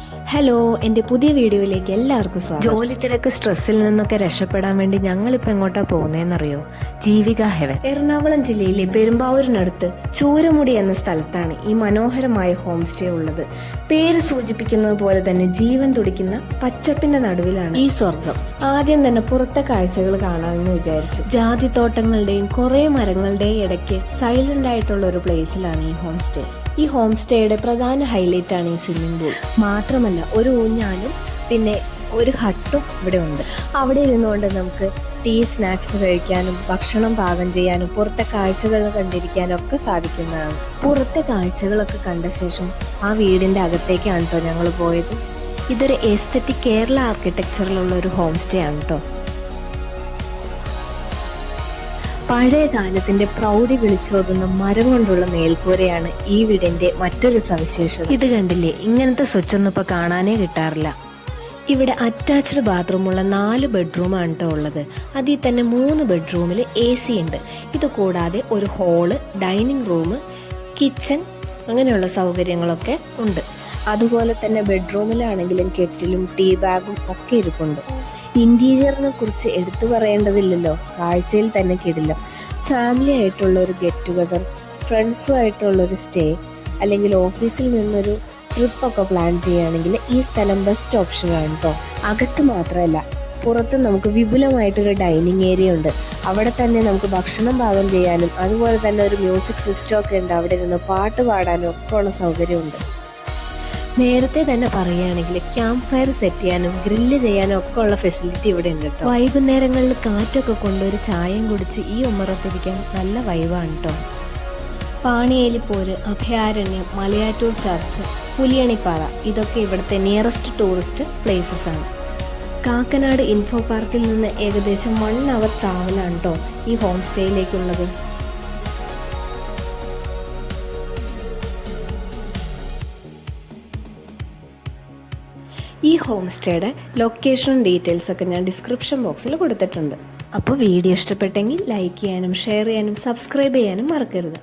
Hello, എൻ്റെ പുതിയ വീഡിയോയിലേക്ക് എല്ലാവർക്കും സ്വാഗതം. ജോലി തിരക്ക് സ്ട്രെസ്സിൽ നിന്നൊക്കെ രക്ഷപ്പെടാൻ വേണ്ടി ഞങ്ങളിപ്പോൾ എങ്ങോട്ടാ പോകുന്നതെന്നറിയോ? ജീവിക ഹെവൻ. എറണാകുളം ജില്ലയിലെ പെരുമ്പാവൂരിനടുത്ത് ചൂരമുടി എന്ന സ്ഥലത്താണ് ഈ മനോഹരമായ ഹോം സ്റ്റേ ഉള്ളത്. പേര് സൂചിപ്പിക്കുന്നത് പോലെ തന്നെ ജീവൻ തുടിക്കുന്ന പച്ചപ്പിന്റെ നടുവിലാണ് ഈ സ്വർഗം. ആദ്യം തന്നെ പുറത്തെ കാഴ്ചകൾ കാണാമെന്ന് വിചാരിച്ചു. ജാതിത്തോട്ടങ്ങളുടെയും കുറെ മരങ്ങളുടെയും ഇടയ്ക്ക് സൈലന്റ് ആയിട്ടുള്ള ഒരു പ്ലേസിലാണ് ഈ ഹോം സ്റ്റേ. ഈ ഹോം സ്റ്റേയുടെ പ്രധാന ഹൈലൈറ്റ് ആണ് ഈ സ്വിമ്മിംഗ് പൂൾ. മാത്രമല്ല ഒരു ഊഞ്ഞാലും പിന്നെ ഒരു ഹട്ടും ഇവിടെ ഉണ്ട്. അവിടെ ഇരുന്നുകൊണ്ട് നമുക്ക് ടീ, സ്നാക്സ് കഴിക്കാനും ഭക്ഷണം പാകം ചെയ്യാനും പുറത്തെ കാഴ്ചകൾ കണ്ടിരിക്കാനും ഒക്കെ സാധിക്കുന്നതാണ്. പുറത്തെ കാഴ്ചകളൊക്കെ കണ്ട ശേഷം ആ വീടിന്റെ അകത്തേക്കാണ് കേട്ടോ ഞങ്ങൾ പോയത്. ഇതൊരു എസ്തെറ്റിക് കേരള ആർക്കിടെക്ചറിലുള്ള ഒരു ഹോം സ്റ്റേ ആണ് കേട്ടോ. പഴയ കാലത്തിന്റെ പ്രൗഢി വിളിച്ചോതുന്ന മരം കൊണ്ടുള്ള മേൽക്കൂരയാണ് ഈ വീടിന്റെ മറ്റൊരു സവിശേഷത. ഇത് കണ്ടില്ലേ, ഇങ്ങനത്തെ സ്വച്ചൊന്നും ഇപ്പൊ കാണാനേ കിട്ടാറില്ല. ഇവിടെ അറ്റാച്ച്ഡ് ബാത്റൂമുള്ള 4 ബെഡ്റൂമാണ് കേട്ടോ ഉള്ളത്. അതിൽ തന്നെ 3 ബെഡ്റൂമിൽ AC ഉണ്ട്. ഇത് കൂടാതെ ഒരു ഹോള്, ഡൈനിങ് റൂം, കിച്ചൺ അങ്ങനെയുള്ള സൗകര്യങ്ങളൊക്കെ ഉണ്ട്. അതുപോലെ തന്നെ ബെഡ്റൂമിലാണെങ്കിലും കെറ്റിലും ടീ ബാഗും ഒക്കെ ഇരിപ്പുണ്ട്. ഇന്റീരിയറിനെ കുറിച്ച് എടുത്തു പറയേണ്ടതില്ലല്ലോ, കാഴ്ചയിൽ തന്നെ കിടില്ല. ഫാമിലി ആയിട്ടുള്ള ഒരു ഗെറ്റ് ടുഗദർ, ഫ്രണ്ട്സുമായിട്ടുള്ള ഒരു സ്റ്റേ, അല്ലെങ്കിൽ ഓഫീസിൽ നിന്നൊരു ട്രിപ്പൊക്കെ പ്ലാൻ ചെയ്യുകയാണെങ്കിൽ ഈ സ്ഥലം ബെസ്റ്റ് ഓപ്ഷനാണ് കേട്ടോ. അകത്ത് മാത്രമല്ല, പുറത്ത് നമുക്ക് വിപുലമായിട്ടൊരു ഡൈനിങ് ഏരിയ ഉണ്ട്. അവിടെ തന്നെ നമുക്ക് ഭക്ഷണം പാകം ചെയ്യാനും അതുപോലെ തന്നെ ഒരു മ്യൂസിക് സിസ്റ്റം ഒക്കെ ഉണ്ട്. അവിടെ നിന്ന് പാട്ട് പാടാനും ഒക്കെ ഉള്ള സൗകര്യമുണ്ട്. നേരത്തെ തന്നെ പറയുകയാണെങ്കിൽ ക്യാമ്പ് ഫയർ സെറ്റ് ചെയ്യാനും ഗ്രില്ല് ചെയ്യാനും ഒക്കെ ഉള്ള ഫെസിലിറ്റി ഇവിടെ ഉണ്ട് കേട്ടോ. വൈകുന്നേരങ്ങളിൽ കാറ്റൊക്കെ കൊണ്ട് ഒരു ചായയും കുടിച്ച് ഈ ഉമ്മറത്തിരിക്കാൻ നല്ല വൈബാണ് കേട്ടോ. പാണിയേലിപ്പോര്, അഭയാരണ്യം, മലയാറ്റൂർ ചർച്ച്, പുലിയണിപ്പാറ ഇതൊക്കെ ഇവിടുത്തെ നിയറസ്റ്റ് ടൂറിസ്റ്റ് പ്ലേസസ് ആണ്. കാക്കനാട് ഇൻഫോ പാർക്കിൽ നിന്ന് ഏകദേശം 1 hour ട്രാവലാണ് കേട്ടോ ഈ ഹോം സ്റ്റേയിലേക്കുള്ളത്. ഈ ഹോം സ്റ്റേയുടെ ലൊക്കേഷൻ ഡീറ്റെയിൽസ് ഒക്കെ ഞാൻ ഡിസ്ക്രിപ്ഷൻ ബോക്സിൽ കൊടുത്തിട്ടുണ്ട്. അപ്പോൾ വീഡിയോ ഇഷ്ടപ്പെട്ടെങ്കിൽ ലൈക്ക് ചെയ്യാനും ഷെയർ ചെയ്യാനും സബ്സ്ക്രൈബ് ചെയ്യാനും മറക്കരുത്.